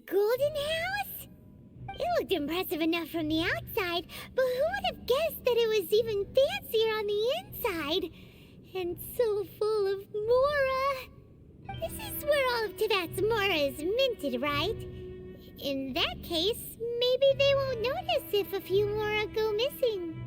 golden house? It looked impressive enough from the outside, but who would have guessed that it was even fancier on the inside? And so full of Mora. This is where all of Teyvat's Mora is minted, right? In that case, maybe they won't notice if a few Mora go missing.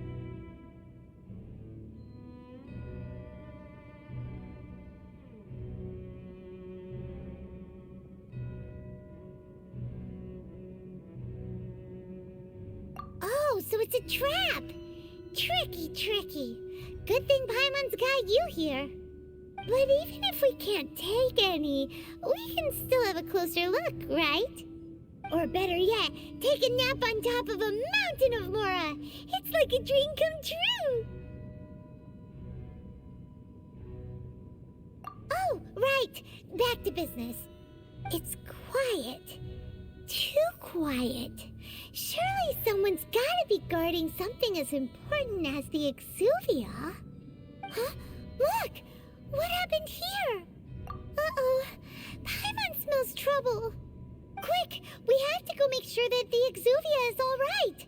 Oh, so it's a trap! Tricky, tricky. Good thing Paimon's got you here. But even if we can't take any, we can still have a closer look, right? Or better yet, take a nap on top of a mountain of Mora. It's like a dream come true. Oh, right. Back to business. It's quiet. Too quiet. Surely someone's gotta be guarding something as important as the Exuvia. Huh? Look! What happened here? Uh-oh. Paimon smells trouble. Quick! We have to go make sure that the Exuvia is all right.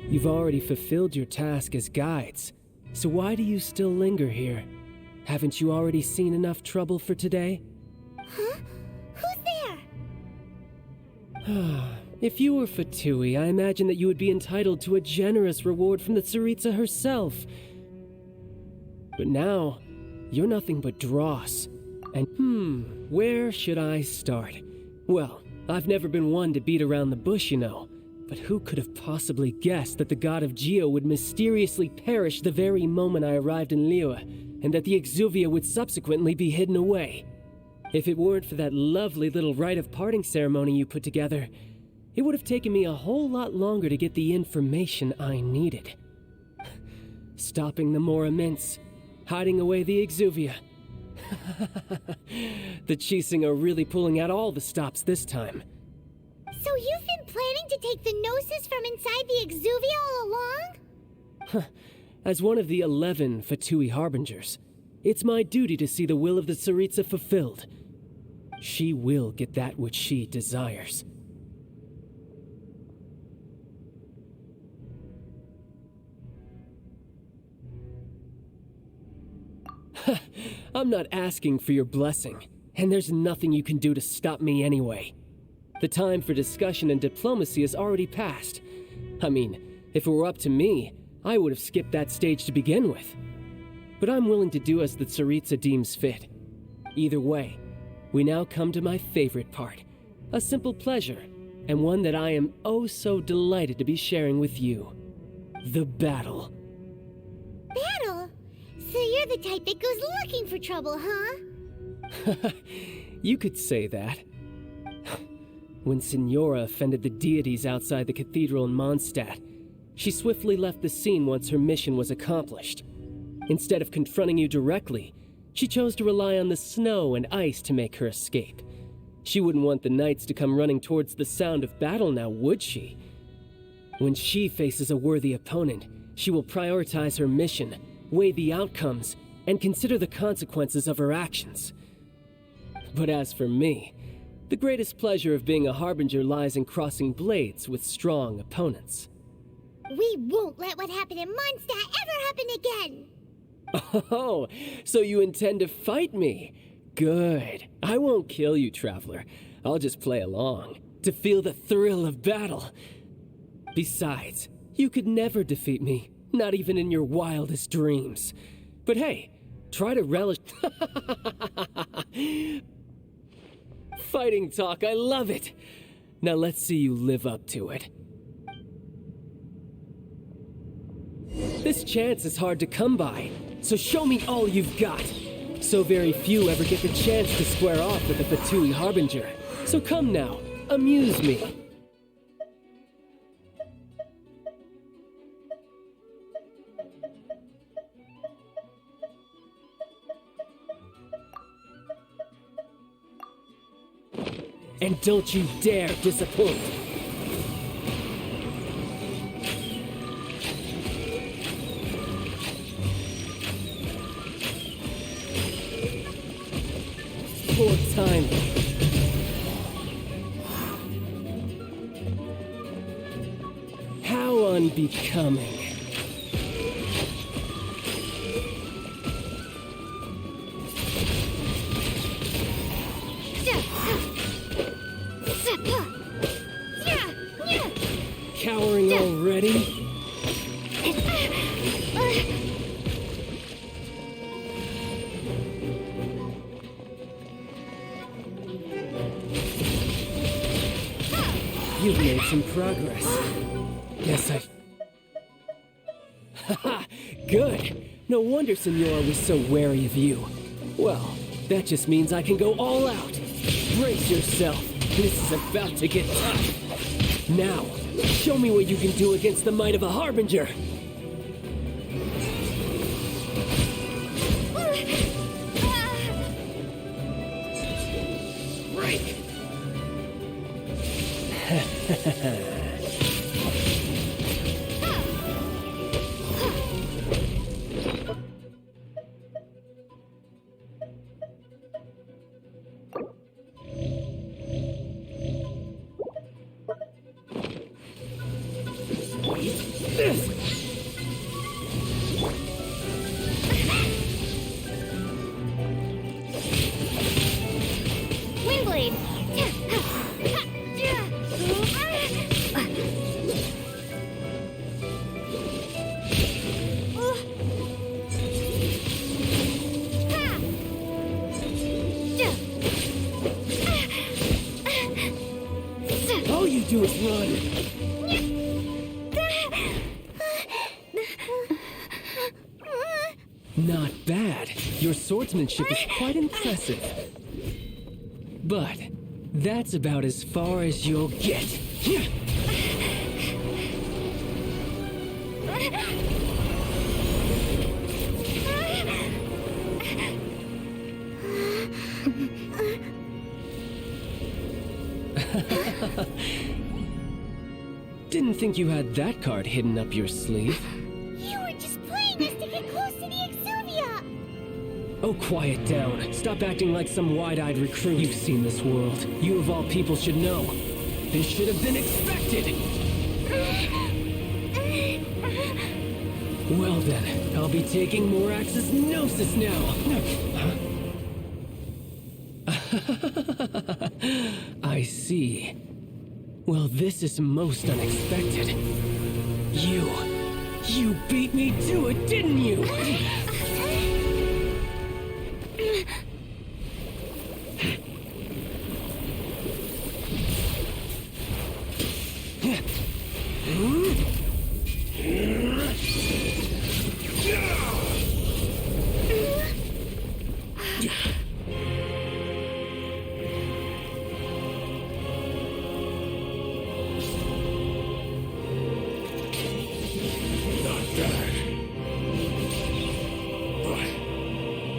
You've already fulfilled your task as guides, so why do you still linger here? Haven't you already seen enough trouble for today? Huh? Who's there? If you were Fatui, I imagine that you would be entitled to a generous reward from the Tsaritsa herself. But now, you're nothing but dross. And where should I start? Well, I've never been one to beat around the bush, you know. But who could have possibly guessed that the god of Geo would mysteriously perish the very moment I arrived in Liyue, and that the Exuvia would subsequently be hidden away? If it weren't for that lovely little rite of parting ceremony you put together, it would have taken me a whole lot longer to get the information I needed. Stopping the Mora Mints, hiding away the Exuvia. The Chising are really pulling out all the stops this time. So you've been planning to take the Gnosis from inside the Exuvia all along? As one of the 11 Fatui Harbingers, it's my duty to see the will of the Tsaritsa fulfilled. She will get that which she desires. I'm not asking for your blessing, and there's nothing you can do to stop me anyway. The time for discussion and diplomacy has already passed. I mean, if it were up to me, I would have skipped that stage to begin with. But I'm willing to do as the Tsaritsa deems fit. Either way, we now come to my favorite part. A simple pleasure, and one that I am oh so delighted to be sharing with you. The battle. Battle? So you're the type that goes looking for trouble, huh? You could say that. When Signora offended the deities outside the cathedral in Mondstadt, she swiftly left the scene once her mission was accomplished. Instead of confronting you directly, she chose to rely on the snow and ice to make her escape. She wouldn't want the knights to come running towards the sound of battle now, would she? When she faces a worthy opponent, she will prioritize her mission, weigh the outcomes, and consider the consequences of her actions. But as for me, the greatest pleasure of being a Harbinger lies in crossing blades with strong opponents. We won't let what happened in Mondstadt ever happen again! Oh, so you intend to fight me? Good. I won't kill you, Traveler. I'll just play along, to feel the thrill of battle. Besides, you could never defeat me, not even in your wildest dreams. But hey, try to relish... Fighting talk, I love it! Now let's see you live up to it. This chance is hard to come by, so show me all you've got. So very few ever get the chance to square off with a Fatui Harbinger. So come now, amuse me. And don't you dare disappoint! Poor timing. How unbecoming. Cowering already? You've made some progress. Guess I... Haha! Good! No wonder Senora was so wary of you. Well, that just means I can go all out. Brace yourself. This is about to get tough. Now, show me what you can do against the might of a Harbinger. Break! Windblade! All you do is run. Not bad. Your swordsmanship is quite impressive. But that's about as far as you'll get. Didn't think you had that card hidden up your sleeve. You were just playing us to get close to the Exuvia! Oh, quiet down. Stop acting like some wide-eyed recruit. You've seen this world. You of all people should know. This should have been expected! Well then, I'll be taking more Axis Gnosis now! I see. Well, this is most unexpected. You beat me to it, didn't you?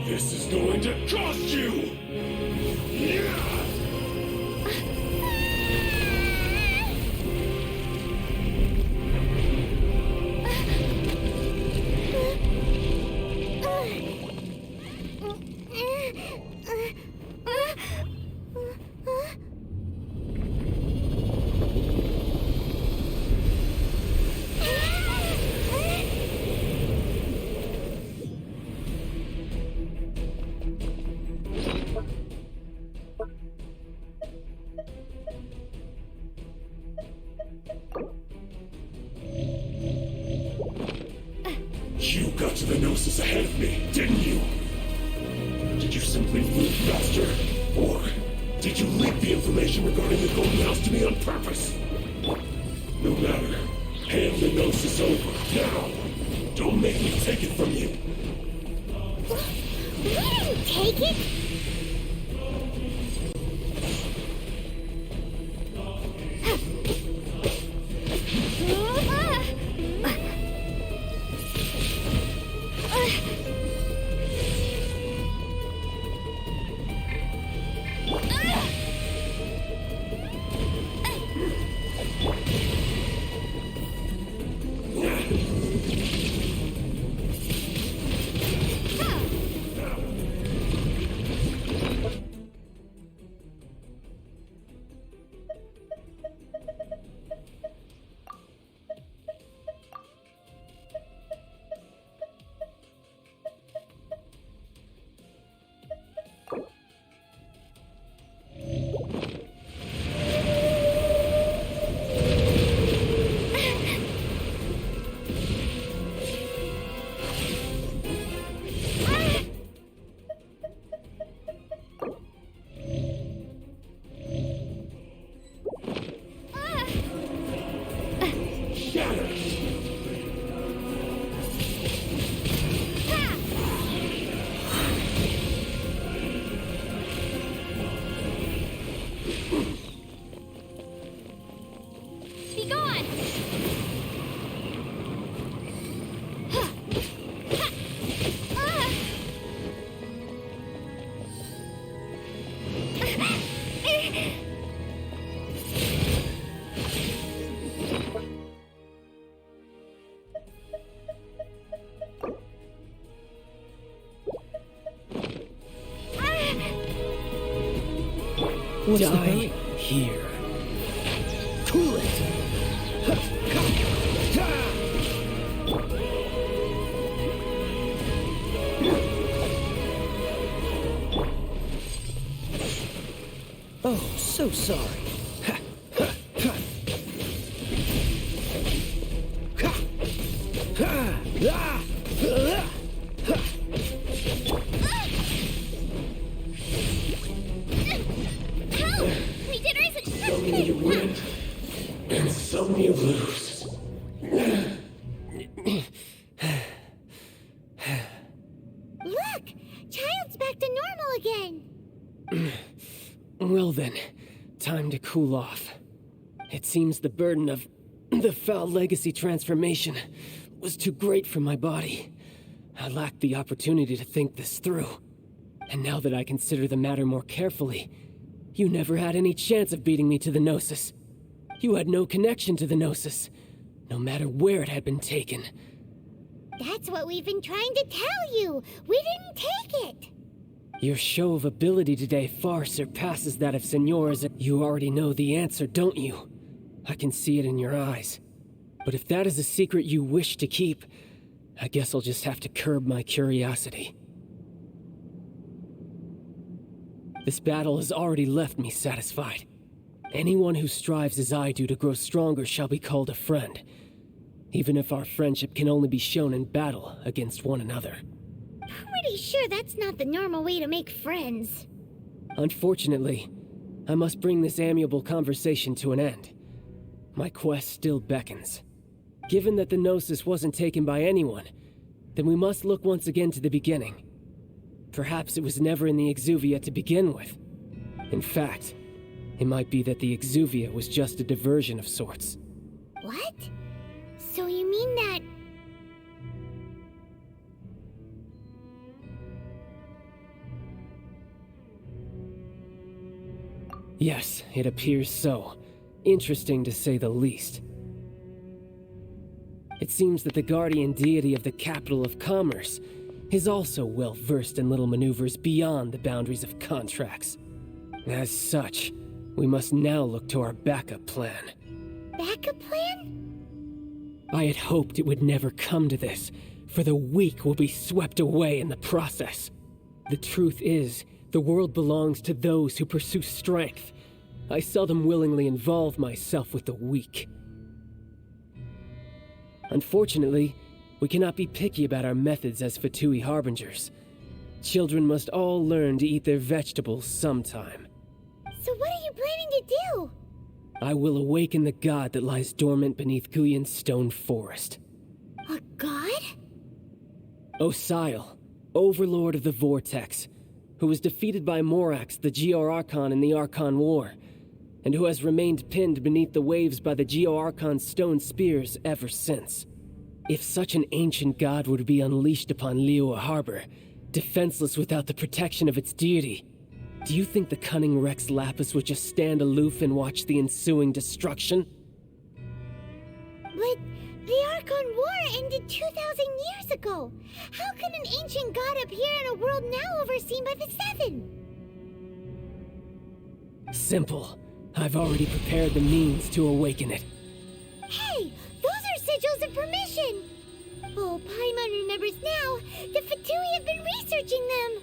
This is going to cost you! You got to the Gnosis ahead of me, didn't you? Did you simply move faster? Or did you leak the information regarding the Golden House to me on purpose? No matter. Hand the Gnosis over, now! Don't make me take it from you! We didn't take it! Die here. Cool it! Oh, so sorry. Some you win, and some you lose. Look! Child's back to normal again! Well then, time to cool off. It seems the burden of the foul legacy transformation was too great for my body. I lacked the opportunity to think this through. And now that I consider the matter more carefully, you never had any chance of beating me to the Gnosis. You had no connection to the Gnosis, no matter where it had been taken. That's what we've been trying to tell you! We didn't take it! Your show of ability today far surpasses that of Senor's. You already know the answer, don't you? I can see it in your eyes. But if that is a secret you wish to keep, I guess I'll just have to curb my curiosity. This battle has already left me satisfied. Anyone who strives as I do to grow stronger shall be called a friend, even if our friendship can only be shown in battle against one another. Pretty sure that's not the normal way to make friends. Unfortunately, I must bring this amiable conversation to an end. My quest still beckons. Given that the Gnosis wasn't taken by anyone, then we must look once again to the beginning. Perhaps it was never in the Exuvia to begin with. In fact, it might be that the Exuvia was just a diversion of sorts. What? So you mean that... Yes, it appears so. Interesting to say the least. It seems that the guardian deity of the capital of commerce is also well versed in little maneuvers beyond the boundaries of contracts. As such, we must now look to our backup plan. Backup plan? I had hoped it would never come to this, for the weak will be swept away in the process. The truth is, the world belongs to those who pursue strength. I seldom willingly involve myself with the weak. Unfortunately, we cannot be picky about our methods as Fatui Harbingers. Children must all learn to eat their vegetables sometime. So what are you planning to do? I will awaken the god that lies dormant beneath Guyon's stone forest. A god? Osial, overlord of the Vortex, who was defeated by Morax, the Geo-Archon in the Archon War, and who has remained pinned beneath the waves by the Geo-Archon's stone spears ever since. If such an ancient god were to be unleashed upon Liyue Harbor, defenseless without the protection of its deity, do you think the cunning Rex Lapis would just stand aloof and watch the ensuing destruction? But the Archon War ended 2,000 years ago. How can an ancient god appear in a world now overseen by the Seven? Simple. I've already prepared the means to awaken it. Hey, those are sigils of permission! Oh, Paimon remembers now. The Fatui have been researching them.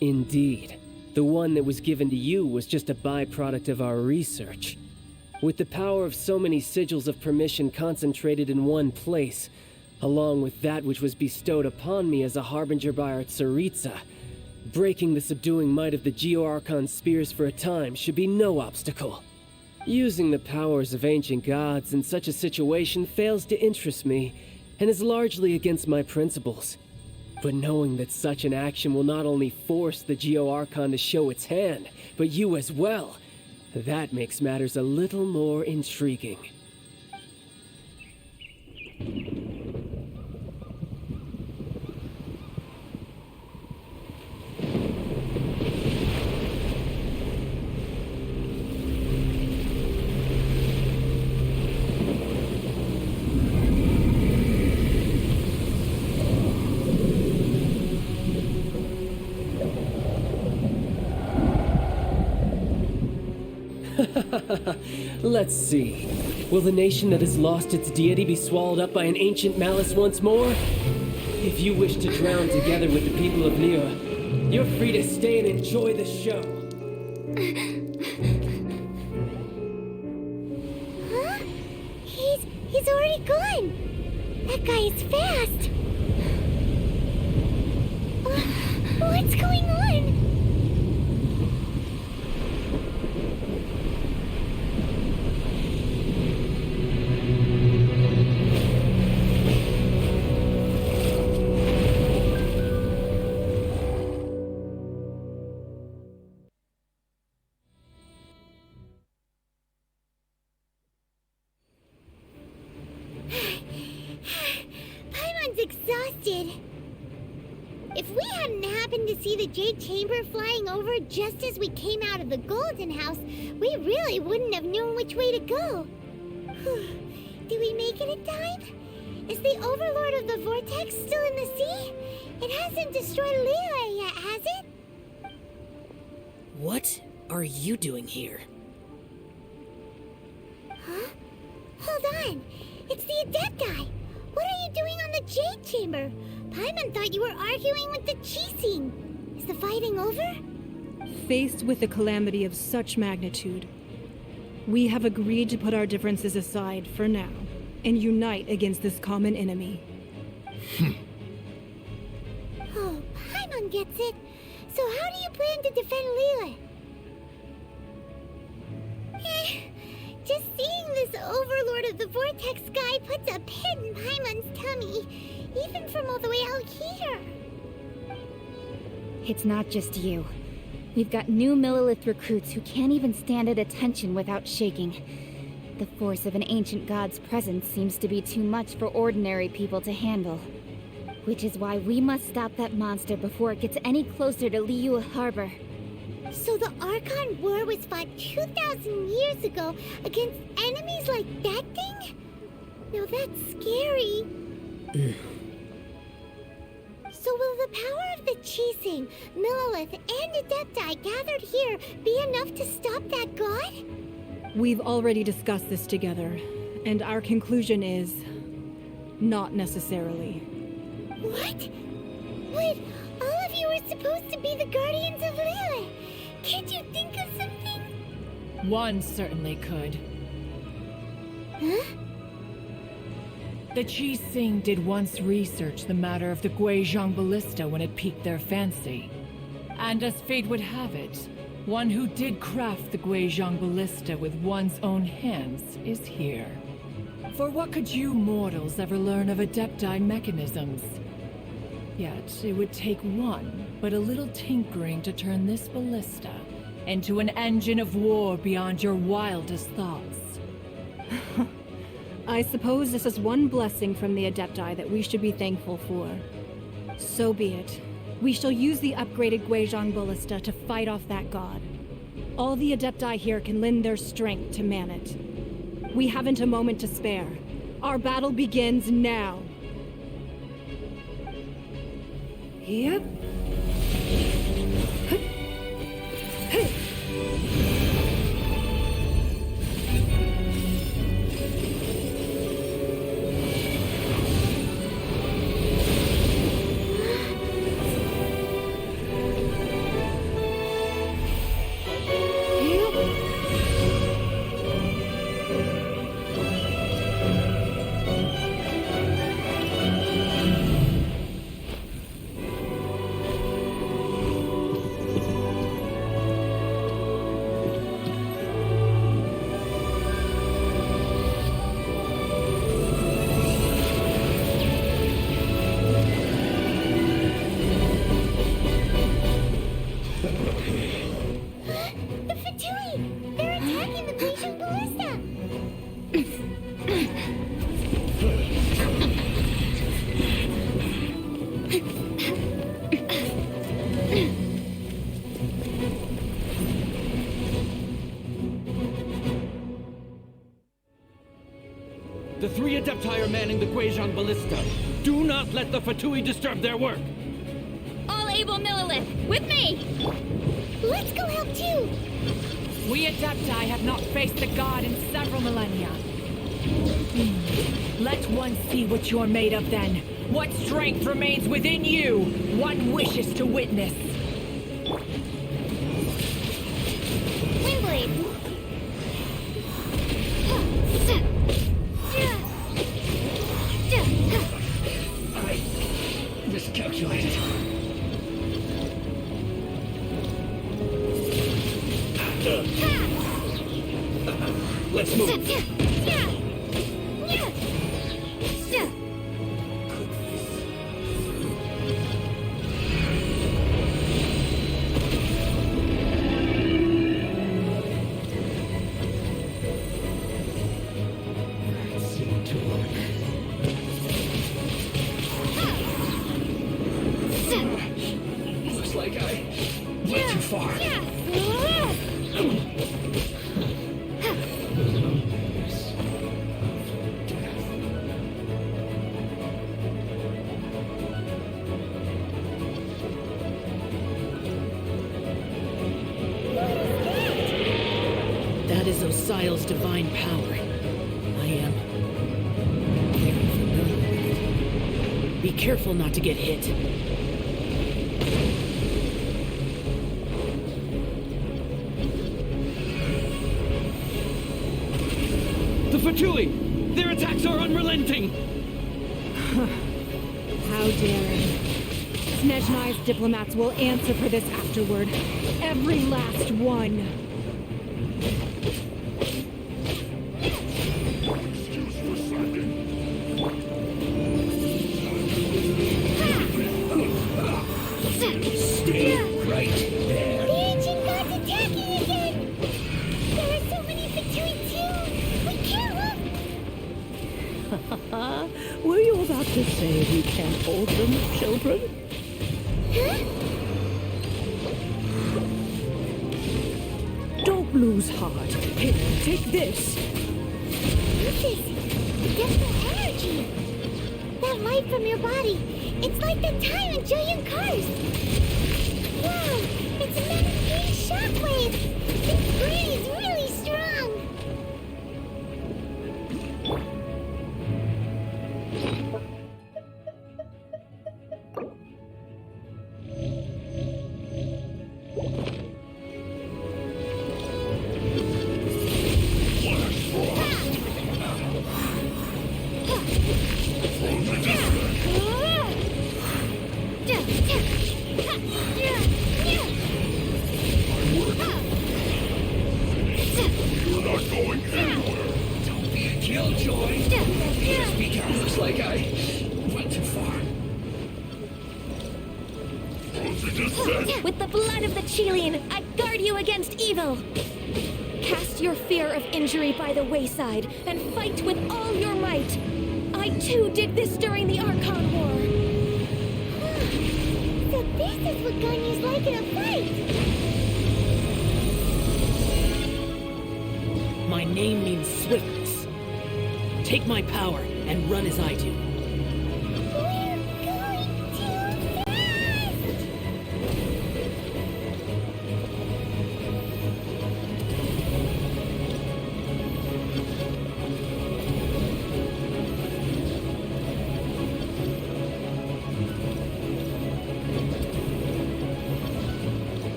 Indeed. The one that was given to you was just a byproduct of our research. With the power of so many sigils of permission concentrated in one place, along with that which was bestowed upon me as a harbinger by our Tsaritsa, breaking the subduing might of the Geo-Archon spears for a time should be no obstacle. Using the powers of ancient gods in such a situation fails to interest me, and is largely against my principles. But knowing that such an action will not only force the Geo-Archon to show its hand, but you as well, that makes matters a little more intriguing. Let's see. Will the nation that has lost its deity be swallowed up by an ancient malice once more? If you wish to drown together with the people of Liyue, you're free to stay and enjoy the show. Huh? He's already gone. That guy is fast. What's going on? Exhausted. If we hadn't happened to see the Jade Chamber flying over just as we came out of the Golden House, we really wouldn't have known which way to go. Do we make it in time? Is the Overlord of the Vortex still in the sea? It hasn't destroyed Liyue yet, has it? What are you doing here? Huh? Hold on. It's the Adepti. What are you doing on the Jade Chamber? Paimon thought you were arguing with the Qixing. Is the fighting over? Faced with a calamity of such magnitude, we have agreed to put our differences aside for now and unite against this common enemy. Oh, Paimon gets it. So how do you plan to defend Liyue? Just seeing this Overlord of the Vortex guy puts a pit in Paimon's tummy, even from all the way out here. It's not just you. We've got new Millilith recruits who can't even stand at attention without shaking. The force of an ancient god's presence seems to be too much for ordinary people to handle. Which is why we must stop that monster before it gets any closer to Liyue Harbor. So the Archon War was fought 2,000 years ago against enemies like that thing? Now that's scary. So will the power of the Qixing, Millilith, and Adepti gathered here be enough to stop that god? We've already discussed this together, and our conclusion is... not necessarily. What? Wait, all of you were supposed to be the guardians of Liyue. Can't you think of something? One certainly could. Huh? The Qixing did once research the matter of the Guizhong Ballista when it piqued their fancy. And as fate would have it, one who did craft the Guizhong Ballista with one's own hands is here. For what could you mortals ever learn of Adepti mechanisms? Yet, it would take one but a little tinkering to turn this ballista, into an engine of war beyond your wildest thoughts. I suppose this is one blessing from the Adepti that we should be thankful for. So be it. We shall use the upgraded Guizhong Ballista to fight off that god. All the Adepti here can lend their strength to man it. We haven't a moment to spare. Our battle begins now. Yep. The Fatui! They're attacking the Genshin Ballista! The three Adepti are manning the Guizhong Ballista. Do not let the Fatui disturb their work! All able Millilith, with me! Let's go help too! We Adepti have not faced the god in several millennia. Let one see what you're made of then. What strength remains within you? One wishes to witness. Windblade! I miscalculated. Let's move. It seemed to work. Looks like I went too far. That is Osial's divine power. I am very familiar with it. Be careful not to get hit. The Fatui! Their attacks are unrelenting! How daring. Snezhnai's diplomats will answer for this afterward. Every last one. Excuse for slacking. Stay right there. The ancient god's attacking again! There are so many Fatui too! We can't look! Were you about to say we can't hold them, children? Huh? Don't lose heart. Here, take this. What's this? Different energy! That light from your body! It's like the time in Julian Cars! Wow! It's emitting big shockwaves! This brain is really strong! You're not going anywhere. Don't be a killjoy. Just be careful. Looks like I went too far. What's it just said? With the blood of the Chilean, I guard you against evil. Cast your fear of injury by the wayside and fight with all your might. I too did this during the Archon War. So this is what Ganyu's like in a fight! My name means swiftness. Take my power and run as I do. We're going too fast!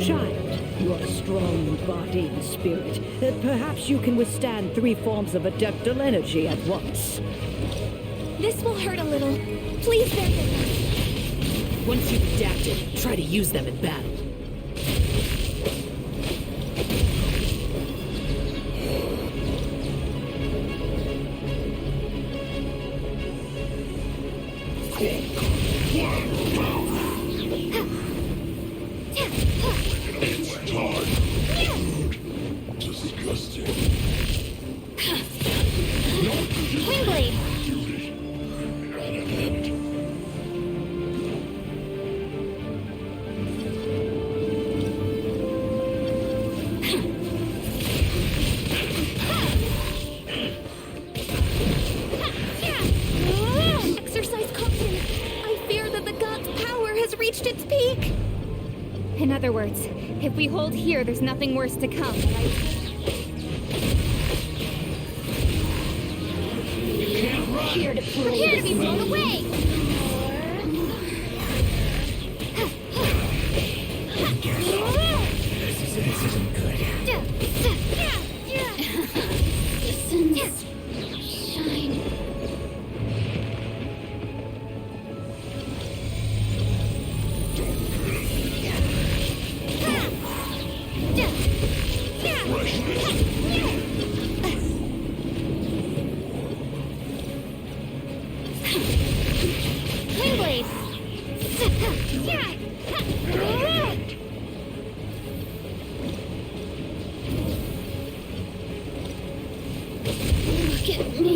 Child, you are strong in body and spirit. Perhaps you can withstand 3 forms of adeptal energy at once. This will hurt a little. Please bear with us. Once you've adapted, try to use them in battle. It's time. Disgusting. Windblade! Exercise caution. I fear that the god's power has reached its peak. In other words, if we hold here, there's nothing worse to come, right? Prepare to be blown away! This isn't good. Shine. Windblade! Look at me.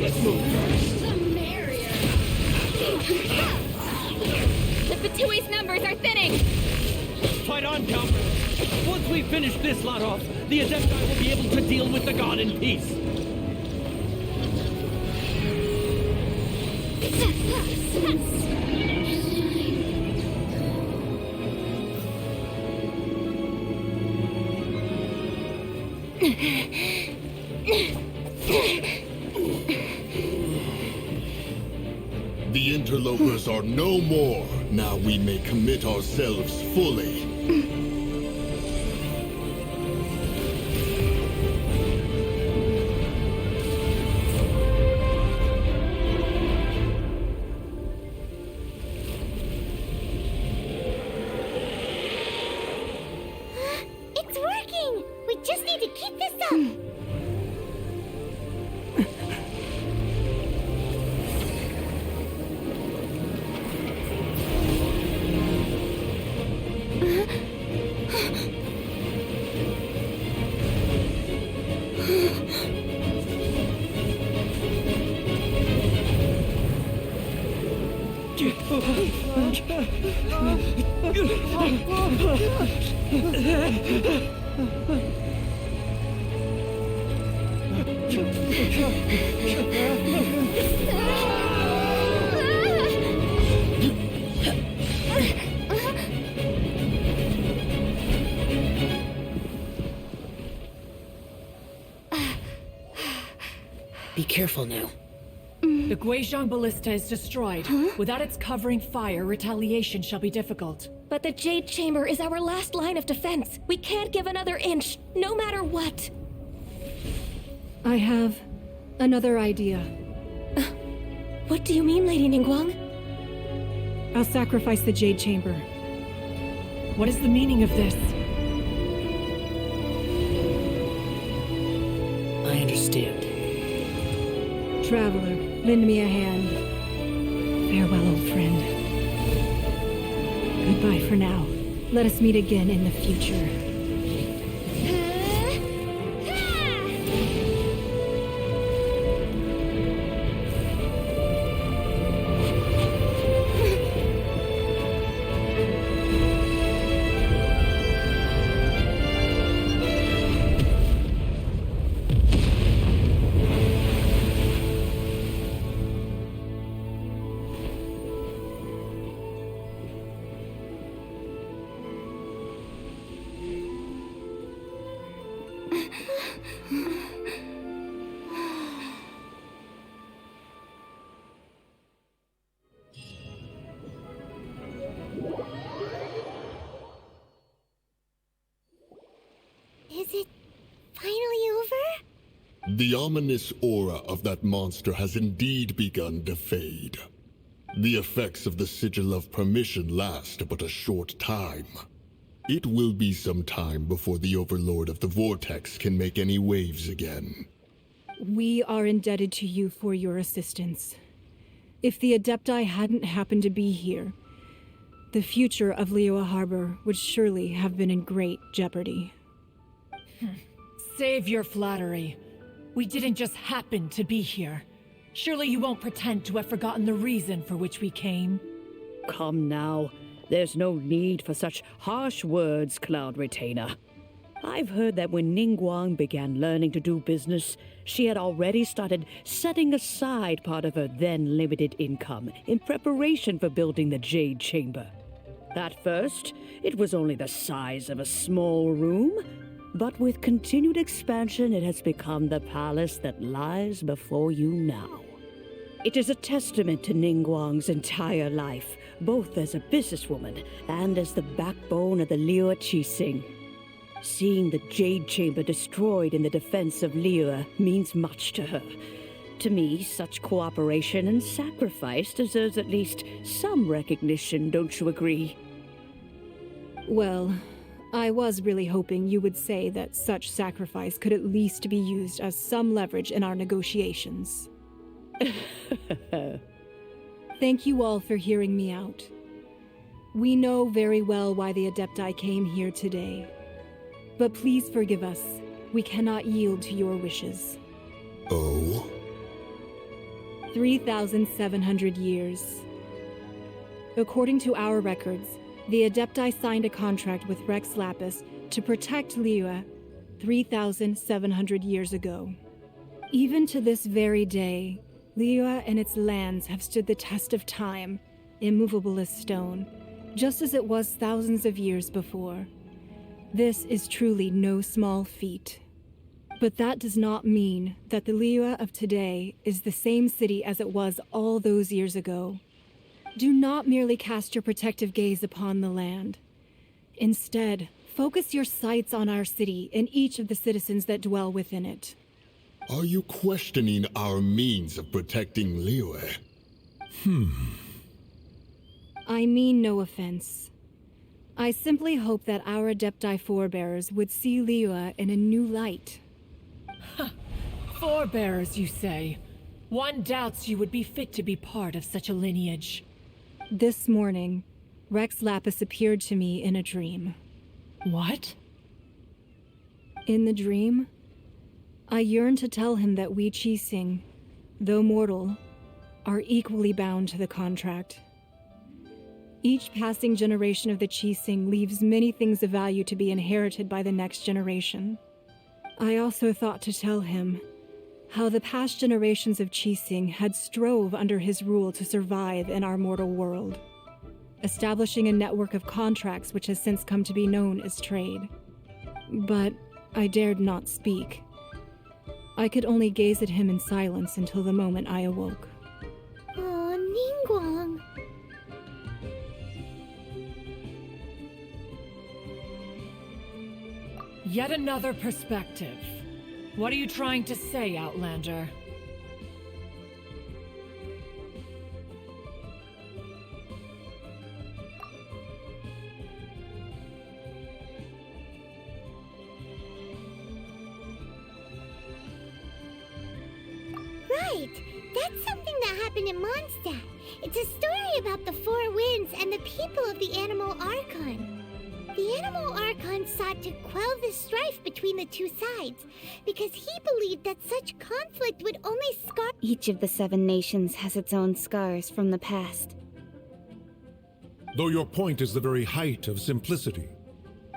Let's move first. The merrier. The Fatui's numbers are thinning! Fight on, cowgirls! Once we finish this lot off, the Adepti will be able to deal with the god in peace. The interlopers are no more. Now we may commit ourselves fully. It's working! We just need to keep this up! Be careful now. The Guizhong Ballista is destroyed. Without its covering fire, retaliation shall be difficult. But the Jade Chamber is our last line of defense. We can't give another inch, no matter what. I have another idea. What do you mean, Lady Ningguang? I'll sacrifice the Jade Chamber. What is the meaning of this? Traveler, lend me a hand. Farewell, old friend. Goodbye for now. Let us meet again in the future. Is it finally over? The ominous aura of that monster has indeed begun to fade. The effects of the Sigil of Permission last but a short time. It will be some time before the Overlord of the Vortex can make any waves again. We are indebted to you for your assistance. If the Adepti hadn't happened to be here, the future of Liyue Harbor would surely have been in great jeopardy. Save your flattery. We didn't just happen to be here. Surely you won't pretend to have forgotten the reason for which we came. Come now. There's no need for such harsh words, Cloud Retainer. I've heard that when Ningguang began learning to do business, she had already started setting aside part of her then limited income in preparation for building the Jade Chamber. At first, it was only the size of a small room, but with continued expansion, it has become the palace that lies before you now. It is a testament to Ningguang's entire life, both as a businesswoman and as the backbone of the Liyue Qixing. Seeing the Jade Chamber destroyed in the defense of Liyue means much to her. To me, such cooperation and sacrifice deserves at least some recognition, don't you agree? Well, I was really hoping you would say that such sacrifice could at least be used as some leverage in our negotiations. Thank you all for hearing me out. We know very well why the Adepti came here today. But please forgive us. We cannot yield to your wishes. Oh? 3,700 years. According to our records, the Adepti signed a contract with Rex Lapis to protect Liyue 3,700 years ago. Even to this very day, Liyue and its lands have stood the test of time, immovable as stone, just as it was thousands of years before. This is truly no small feat. But that does not mean that the Liyue of today is the same city as it was all those years ago. Do not merely cast your protective gaze upon the land. Instead, focus your sights on our city and each of the citizens that dwell within it. Are you questioning our means of protecting Liyue? I mean no offense. I simply hope that our Adepti forebears would see Liyue in a new light. Forebearers, you say? One doubts you would be fit to be part of such a lineage. This morning, Rex Lapis appeared to me in a dream. What? In the dream, I yearned to tell him that we Qixing, though mortal, are equally bound to the contract. Each passing generation of the Qixing leaves many things of value to be inherited by the next generation. I also thought to tell him how the past generations of Qixing had strove under his rule to survive in our mortal world, establishing a network of contracts which has since come to be known as trade. But I dared not speak. I could only gaze at him in silence until the moment I awoke. Oh, Ningguang. Yet another perspective. What are you trying to say, Outlander? Right. That's something that happened in Mondstadt. It's a story about the Four Winds and the people of the Animal Archon. The Animal Archon sought to quell the strife between the two sides, because he believed that such conflict would only scar— Each of the 7 nations has its own scars from the past. Though your point is the very height of simplicity.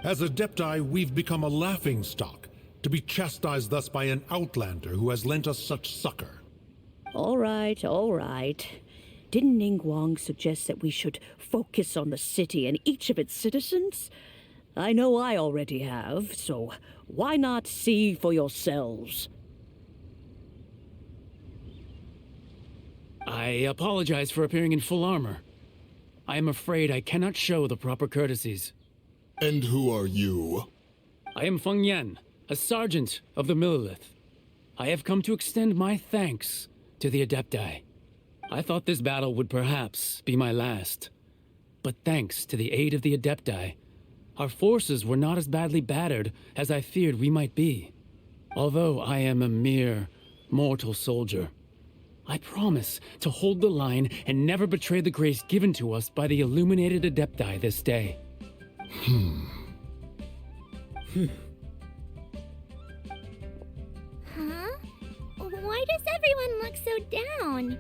As Adepti, we've become a laughingstock, to be chastised thus by an outlander who has lent us such succor. All right, all right. Didn't Ningguang suggest that we should focus on the city and each of its citizens? I know I already have, so why not see for yourselves? I apologize for appearing in full armor. I am afraid I cannot show the proper courtesies. And who are you? I am Feng Yan, a sergeant of the Millelith. I have come to extend my thanks to the Adepti. I thought this battle would perhaps be my last. But thanks to the aid of the Adepti, our forces were not as badly battered as I feared we might be. Although I am a mere mortal soldier, I promise to hold the line and never betray the grace given to us by the illuminated Adepti this day. Huh? Why does everyone look so down?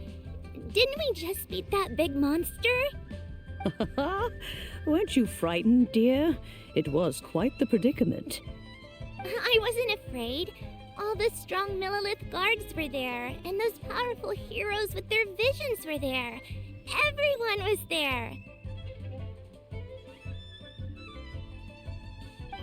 Didn't we just beat that big monster? Weren't you frightened, dear? It was quite the predicament. I wasn't afraid. All the strong Millelith guards were there, and those powerful heroes with their visions were there. Everyone was there.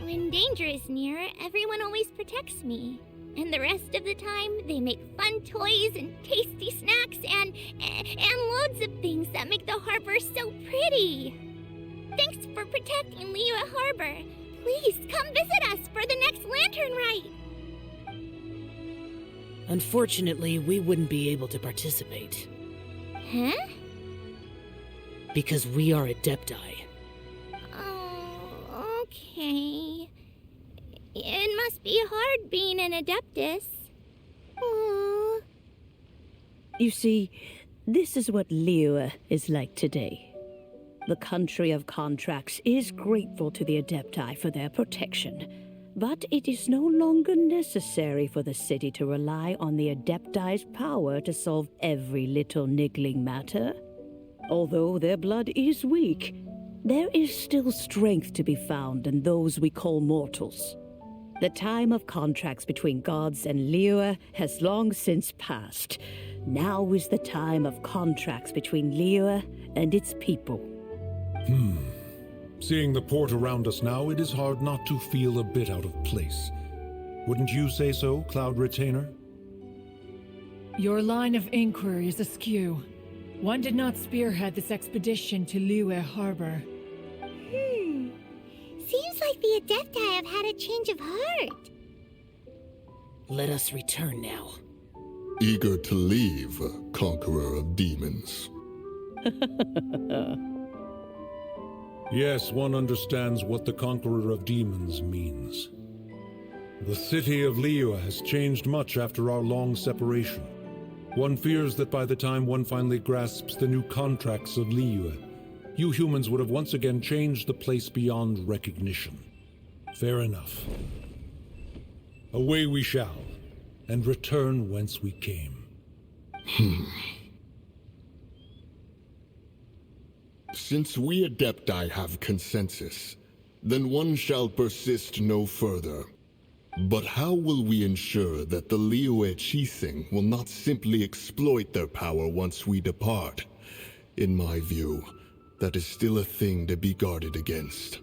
When danger is near, everyone always protects me. And the rest of the time, they make fun toys and tasty snacks and loads of things that make the harbor so pretty. Thanks for protecting Liyue Harbor. Please come visit us for the next lantern rite. Unfortunately, we wouldn't be able to participate. Huh? Because we are Adepti. Oh, okay. It must be hard being an Adeptus. Aww. You see, this is what Liyue is like today. The country of contracts is grateful to the Adepti for their protection, but it is no longer necessary for the city to rely on the Adepti's power to solve every little niggling matter. Although their blood is weak, there is still strength to be found in those we call mortals. The time of contracts between gods and Liyue has long since passed. Now is the time of contracts between Liyue and its people. Seeing the port around us now, it is hard not to feel a bit out of place. Wouldn't you say so, Cloud Retainer? Your line of inquiry is askew. One did not spearhead this expedition to Liyue Harbor. Seems like the Adepti have had a change of heart. Let us return now. Eager to leave, conqueror of demons. Yes, one understands what the Conqueror of Demons means. The city of Liyue has changed much after our long separation. One fears that by the time one finally grasps the new contracts of Liyue, you humans would have once again changed the place beyond recognition. Fair enough. Away we shall, and return whence we came. Since we Adepti have consensus, then one shall persist no further. But how will we ensure that the Liyue Qixing will not simply exploit their power once we depart? In my view, that is still a thing to be guarded against.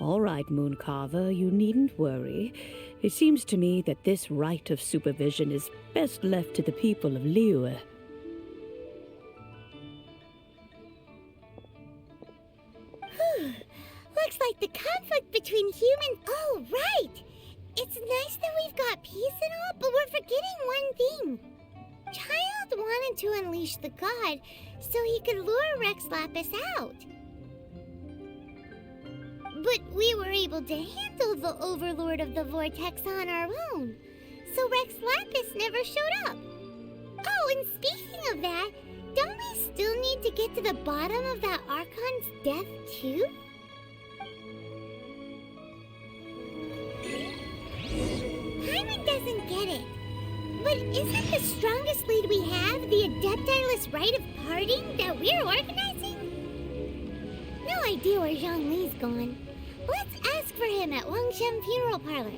All right, Mooncarver, you needn't worry. It seems to me that this right of supervision is best left to the people of Liyue. Looks like the conflict between humans— Oh, right! It's nice that we've got peace and all, but we're forgetting one thing. Child wanted to unleash the god so he could lure Rex Lapis out. But we were able to handle the Overlord of the Vortex on our own. so Rex Lapis never showed up. Oh, and speaking of that, don't we still need to get to the bottom of that Archon's death, too? Hyman doesn't get it. But isn't the strongest lead we have the Adeptiless Rite of Parting that we're organizing? No idea where Zhongli's gone. Let's ask for him at Wangshen Funeral Parlor.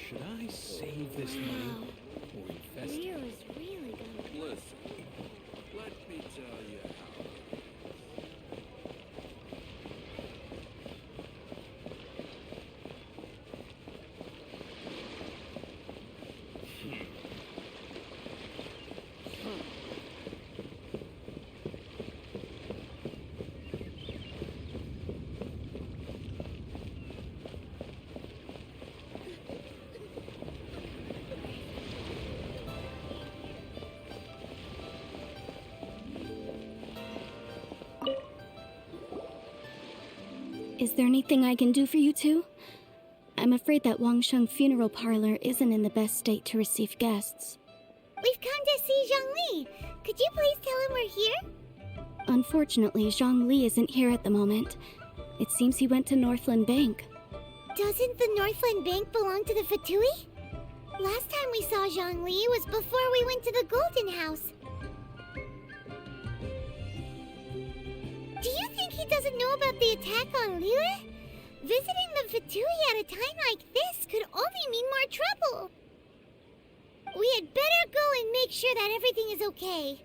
Should I save this money or invest it? Leo's really gonna... Listen, let me tell you how. Is there anything I can do for you two? I'm afraid that Wangsheng Funeral Parlor isn't in the best state to receive guests. We've come to see Zhongli. Could you please tell him we're here? Unfortunately, Zhongli isn't here at the moment. It seems he went to Northland Bank. Doesn't the Northland Bank belong to the Fatui? Last time we saw Zhongli was before we went to the Golden House. Do you think he doesn't know about the attack on Liyue? Visiting the Fatui at a time like this could only mean more trouble. We had better go and make sure that everything is okay.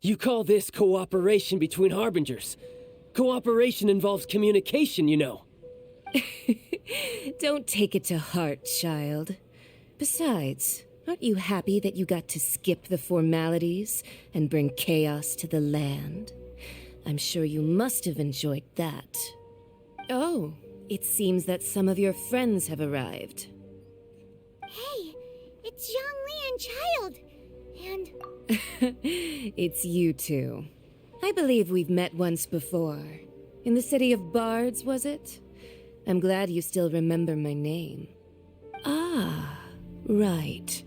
You call this cooperation between Harbingers? Cooperation involves communication, you know. Don't take it to heart, child. Besides, aren't you happy that you got to skip the formalities and bring chaos to the land? I'm sure you must have enjoyed that. Oh, it seems that some of your friends have arrived. Hey, it's Zhongli and Child. And... It's you two. I believe we've met once before. In the city of Bards, was it? I'm glad you still remember my name. Ah, right.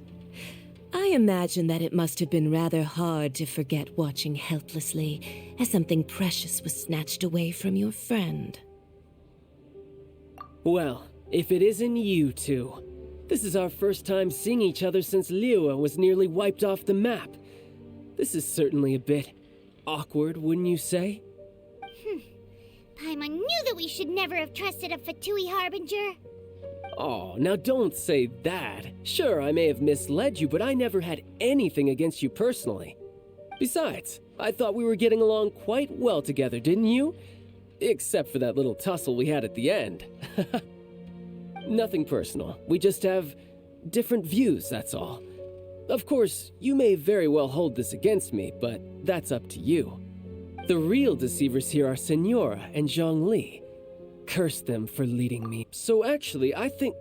I imagine that it must have been rather hard to forget watching helplessly as something precious was snatched away from your friend. Well, if it isn't you two. This is our first time seeing each other since Liyue was nearly wiped off the map. This is certainly a bit awkward, wouldn't you say? Paimon knew that we should never have trusted a Fatui Harbinger. Oh, now don't say that. Sure, I may have misled you, but I never had anything against you personally. Besides, I thought we were getting along quite well together, didn't you? Except for that little tussle we had at the end. Nothing personal. We just have different views, that's all. Of course, you may very well hold this against me, but that's up to you. The real deceivers here are Senora and Zhongli. Curse them for leading me. So actually, I think...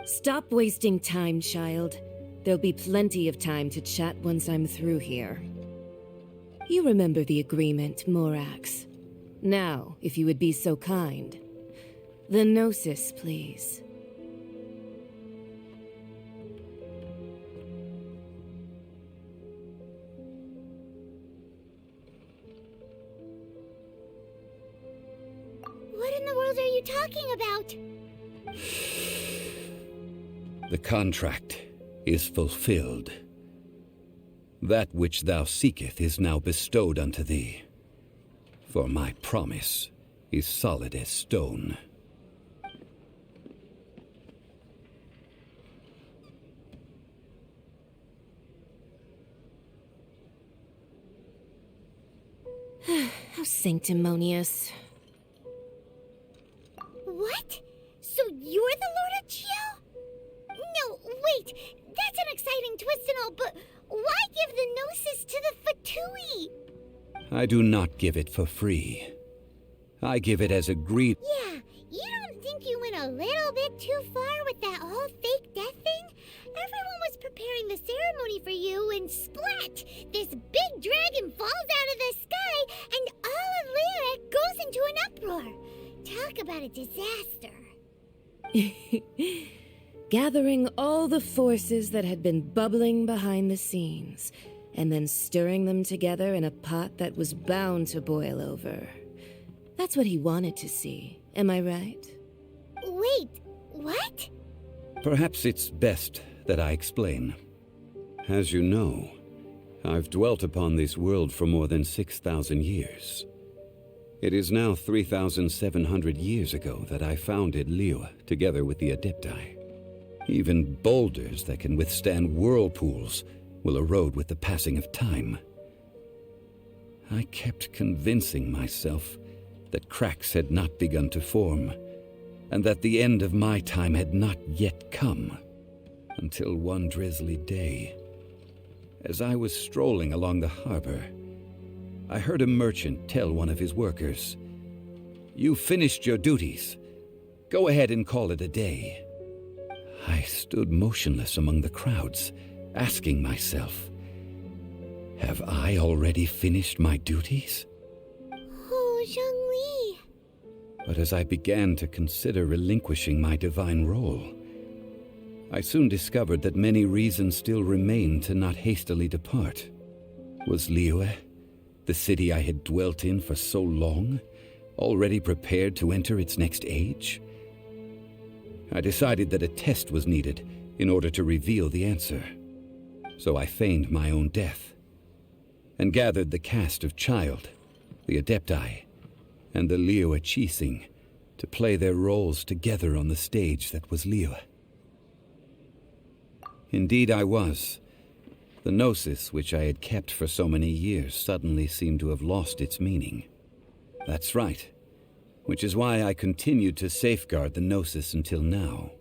Stop wasting time, child. There'll be plenty of time to chat once I'm through here. You remember the agreement, Morax. Now, if you would be so kind. The Gnosis, please. What in the world are you talking about? The contract is fulfilled. That which thou seeketh is now bestowed unto thee. For my promise is solid as stone. How sanctimonious. What? So you're the Lord of Chio? No, wait. That's an exciting twist and all, but why give the Gnosis to the Fatui? I do not give it for free. I give it as agreed. Yeah, you don't think you went a little bit too far with that whole fake death thing? Everyone was preparing the ceremony for you, and splat! This big dragon falls out of the sky, and all of Lyra goes into an uproar. Talk about a disaster. Gathering all the forces that had been bubbling behind the scenes, and then stirring them together in a pot that was bound to boil over. That's what he wanted to see, am I right? Wait, what? Perhaps it's best that I explain. As you know, I've dwelt upon this world for more than 6,000 years. It is now 3,700 years ago that I founded Liyue together with the Adepti. Even boulders that can withstand whirlpools will erode with the passing of time. I kept convincing myself that cracks had not begun to form, and that the end of my time had not yet come, until one drizzly day, as I was strolling along the harbor, I heard a merchant tell one of his workers, "You finished your duties. Go ahead and call it a day." I stood motionless among the crowds, asking myself, have I already finished my duties? Oh, Zhongli. But as I began to consider relinquishing my divine role, I soon discovered that many reasons still remained to not hastily depart. Was Liyue, the city I had dwelt in for so long, already prepared to enter its next age? I decided that a test was needed in order to reveal the answer. So I feigned my own death, and gathered the cast of Child, the Adepti, and the Liyue Qixing to play their roles together on the stage that was Liyue. Indeed I was. The Gnosis, which I had kept for so many years, suddenly seemed to have lost its meaning. That's right, which is why I continued to safeguard the Gnosis until now.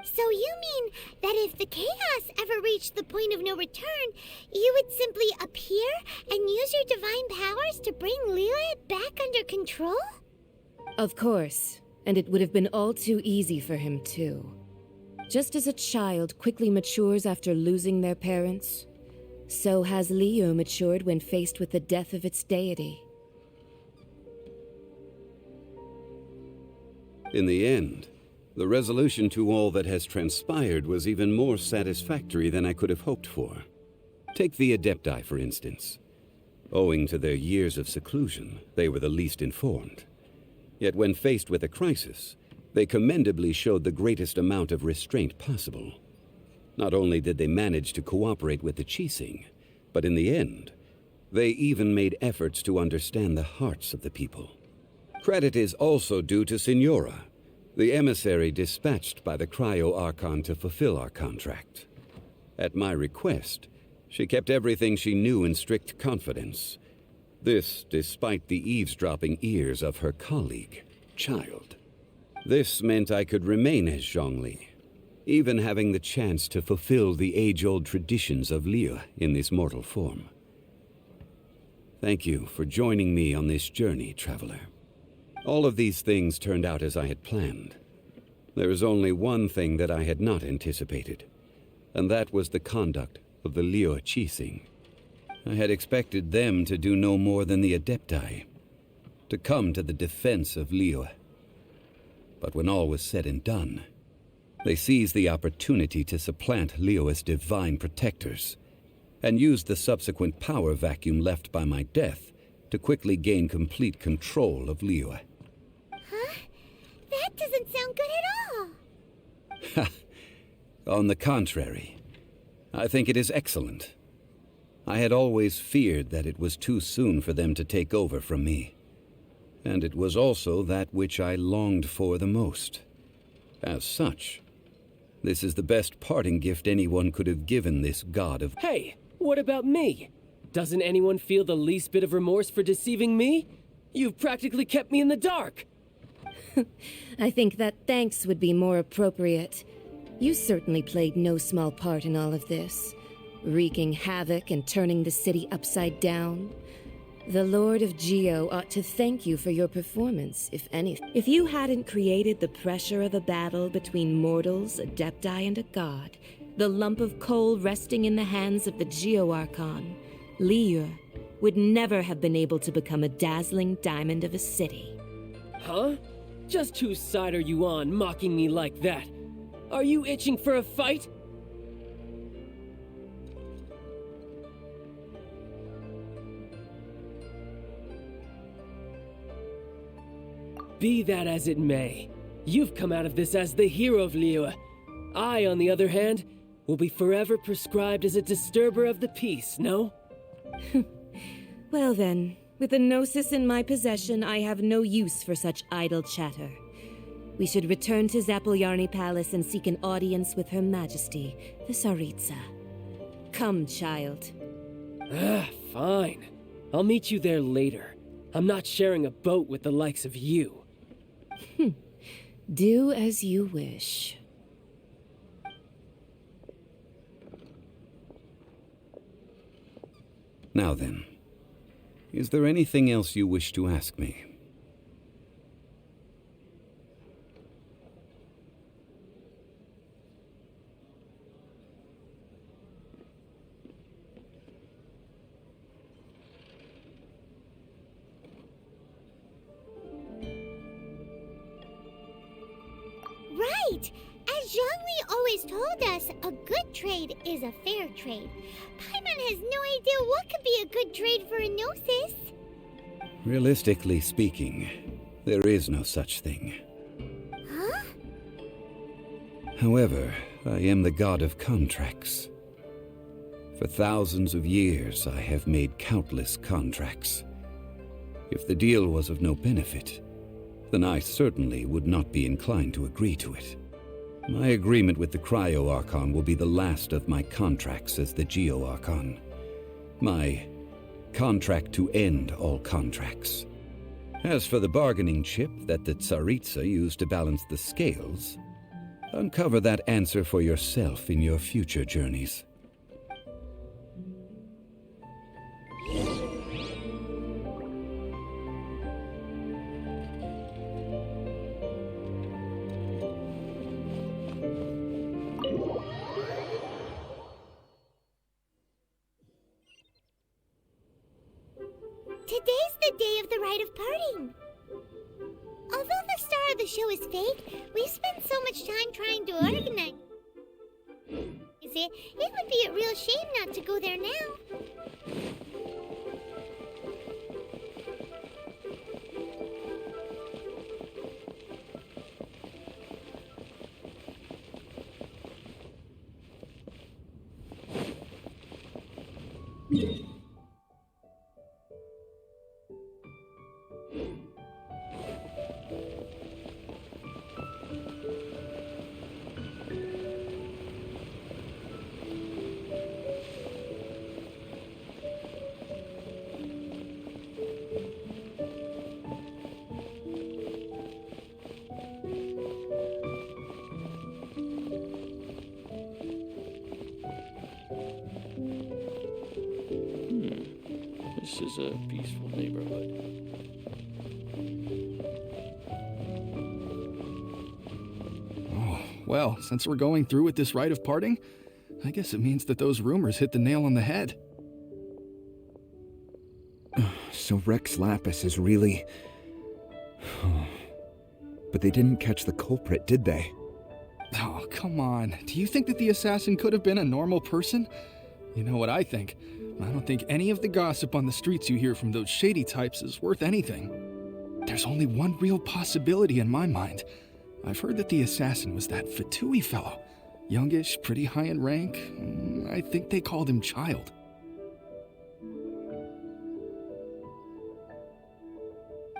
So you mean that if the chaos ever reached the point of no return, you would simply appear and use your divine powers to bring Liyue back under control? Of course, and it would have been all too easy for him too. Just as a child quickly matures after losing their parents, so has Liyue matured when faced with the death of its deity. In the end, the resolution to all that has transpired was even more satisfactory than I could have hoped for. Take the Adepti, for instance. Owing to their years of seclusion, they were the least informed. Yet when faced with a crisis, they commendably showed the greatest amount of restraint possible. Not only did they manage to cooperate with the Qixing, but in the end, They even made efforts to understand the hearts of the people. Credit is also due to Signora, the emissary dispatched by the Cryo-Archon to fulfill our contract. At my request, she kept everything she knew in strict confidence. This despite the eavesdropping ears of her colleague, Child. This meant I could remain as Zhongli, even having the chance to fulfill the age-old traditions of Liyue in this mortal form. Thank you for joining me on this journey, traveler. All of these things turned out as I had planned. There is only one thing that I had not anticipated, and that was the conduct of the Liyue Qixing. I had expected them to do no more than the Adepti, to come to the defense of Liyue. But when all was said and done, they seized the opportunity to supplant Liyue's divine protectors, and used the subsequent power vacuum left by my death to quickly gain complete control of Liyue. Huh? That doesn't sound good at all. On the contrary, I think it is excellent. I had always feared that it was too soon for them to take over from me, and it was also that which I longed for the most. As such, this is the best parting gift anyone could have given this god of— Hey, what about me? Doesn't anyone feel the least bit of remorse for deceiving me? You've practically kept me in the dark. I think that thanks would be more appropriate. You certainly played no small part in all of this, wreaking havoc and turning the city upside down. The Lord of Geo ought to thank you for your performance, if anything. If you hadn't created the pressure of a battle between mortals, Adepti, and a god, the lump of coal resting in the hands of the Geo-Archon, Liyue would never have been able to become a dazzling diamond of a city. Huh? Just whose side are you on, mocking me like that? Are you itching for a fight? Be that as it may, you've come out of this as the hero of Liyue. I, on the other hand, will be forever prescribed as a disturber of the peace, no? Well then, with the Gnosis in my possession, I have no use for such idle chatter. We should return to Zapolyarny Palace and seek an audience with Her Majesty, the Tsaritsa. Come, child. Fine. I'll meet you there later. I'm not sharing a boat with the likes of you. Do as you wish. Now then, is there anything else you wish to ask me? Right! As Zhongli always told us, a good trade is a fair trade. Paimon has no idea what could be a good trade for a Gnosis. Realistically speaking, there is no such thing. Huh? However, I am the god of contracts. For thousands of years, I have made countless contracts. If the deal was of no benefit, then I certainly would not be inclined to agree to it. My agreement with the Cryo-Archon will be the last of my contracts as the Geo-Archon. My contract to end all contracts. As for the bargaining chip that the Tsaritsa used to balance the scales, uncover that answer for yourself in your future journeys. Today's the day of the rite of parting. Although the star of the show is fake, we've spent so much time trying to organize it. It would be a real shame not to go there now. This is a peaceful neighborhood. Oh, well, since we're going through with this rite of parting, I guess it means that those rumors hit the nail on the head. So Rex Lapis is really... But they didn't catch the culprit, did they? Oh, come on. Do you think that the assassin could have been a normal person? You know what I think. I don't think any of the gossip on the streets you hear from those shady types is worth anything. There's only one real possibility in my mind. I've heard that the assassin was that Fatui fellow. Youngish, pretty high in rank. I think they called him Child.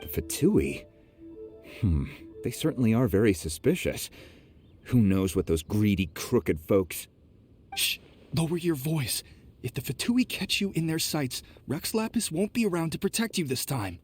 The Fatui? They certainly are very suspicious. Who knows what those greedy, crooked folks... Shh! Lower your voice. If the Fatui catch you in their sights, Rex Lapis won't be around to protect you this time.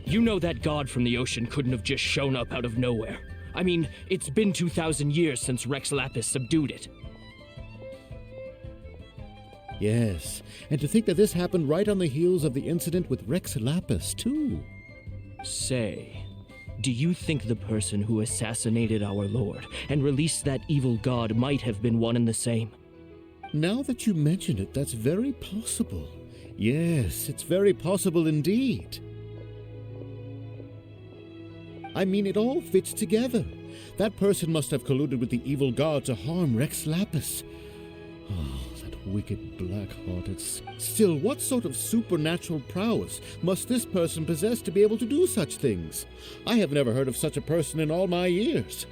You know that god from the ocean couldn't have just shown up out of nowhere. I mean, it's been 2,000 years since Rex Lapis subdued it. Yes, and to think that this happened right on the heels of the incident with Rex Lapis, too. Say, do you think the person who assassinated our lord and released that evil god might have been one and the same? Now that you mention it, that's very possible. Yes, it's very possible indeed. I mean, it all fits together. That person must have colluded with the evil god to harm Rex Lapis. Oh, that wicked, black-hearted... Still, what sort of supernatural prowess must this person possess to be able to do such things? I have never heard of such a person in all my years.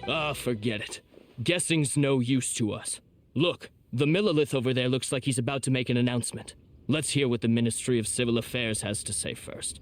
Ah, forget it. Guessing's no use to us. Look, the Millilith over there looks like he's about to make an announcement. Let's hear what the Ministry of Civil Affairs has to say first.